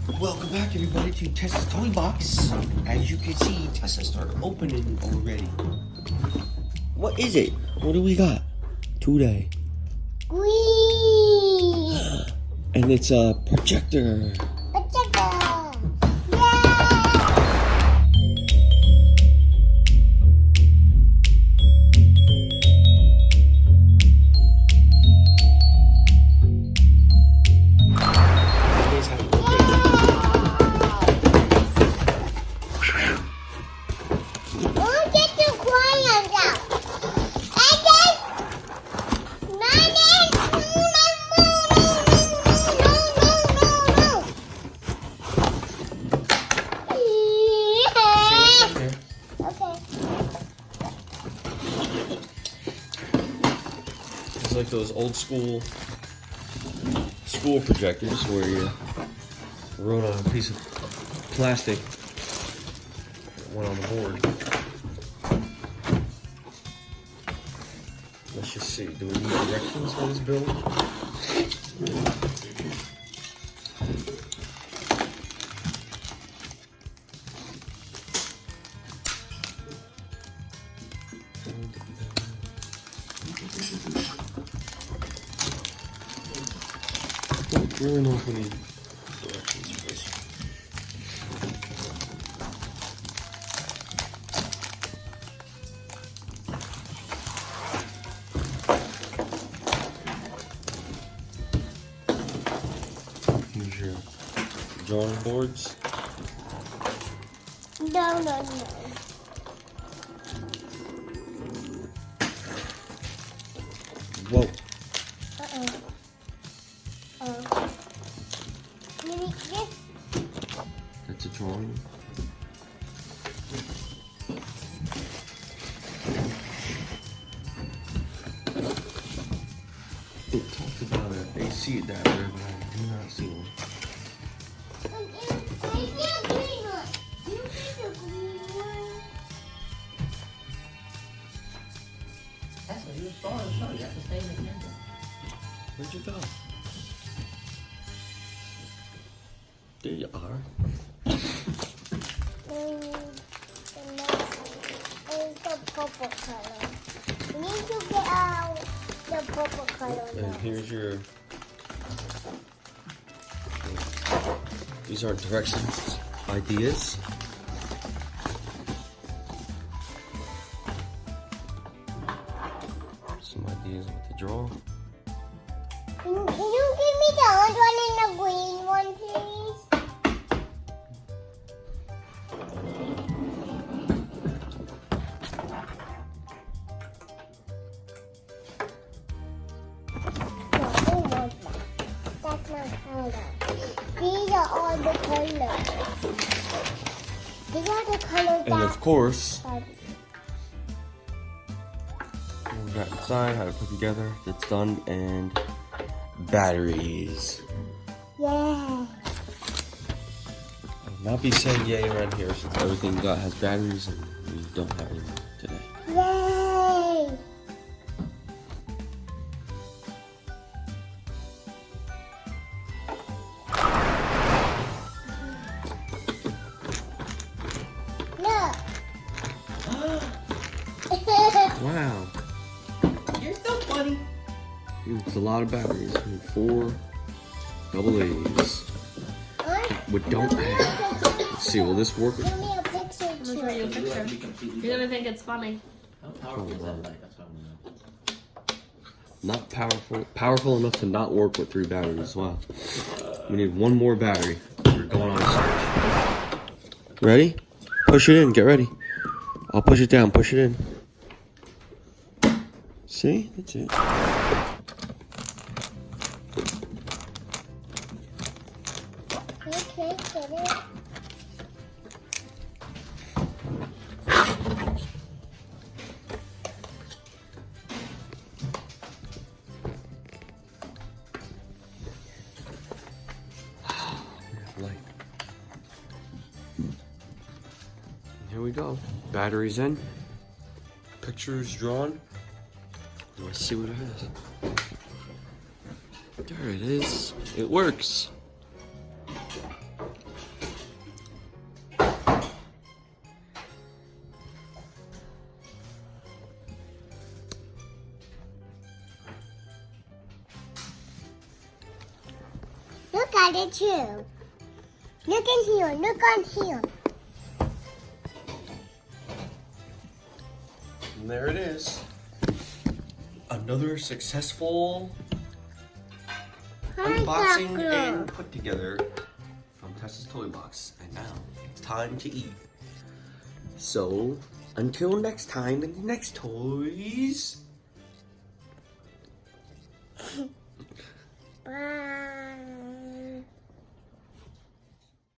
Welcome back, everybody, to Tessa's Toybox. As you can see, Tessa started opening already. What is it? What do we got today? Green. And it's a projector. Projector. Yeah. It's like those old school projectors where you wrote on a piece of plastic that went on the board. Let's just see. Do we need directions for this build? I don't really know if we need directions for this. Here's your drawing boards. No. Whoa. Maybe this. That's a drawing. It talked about an AC adapter, but I do not see one. I see a green one. You see the green one? That's what you were supposed to show. You have to stay in the camera. Where'd you go? There you are. The next is the purple color. We need to get out the purple color And now. here's your. These are directions, ideas. Some ideas what to draw. Can you give me the orange one and the green one, please? No, I want that. That's my color. These are all the colors. These are the colors And of course, that... we got inside how to put together. That's done, and batteries. Yeah. I'll not be saying yay around here since everything has batteries and we don't have any today. Yay! Look. Wow, You're so funny. it's a lot of batteries. We need 4 double A's. But don't have. Let's see, will this work? Give me a picture I'm gonna show you a too. picture. You're gonna think it's funny. How powerful is that light? That's what I want to know. Not powerful. Powerful enough to not work with 3 batteries. Wow. We need 1 more battery. We're going on a search. Ready? Push it in. Get ready. I'll push it down. Push it in. See? That's it. Okay, get it. Light. Here we go. Batteries in. Pictures drawn. Let's see what it is. There it is. It works. got it too. Look in here. Look on here. And there it is. Another successful unboxing and put together from Tessa's Toy Box. And now it's time to eat. So, until next time in the next toys. Bye.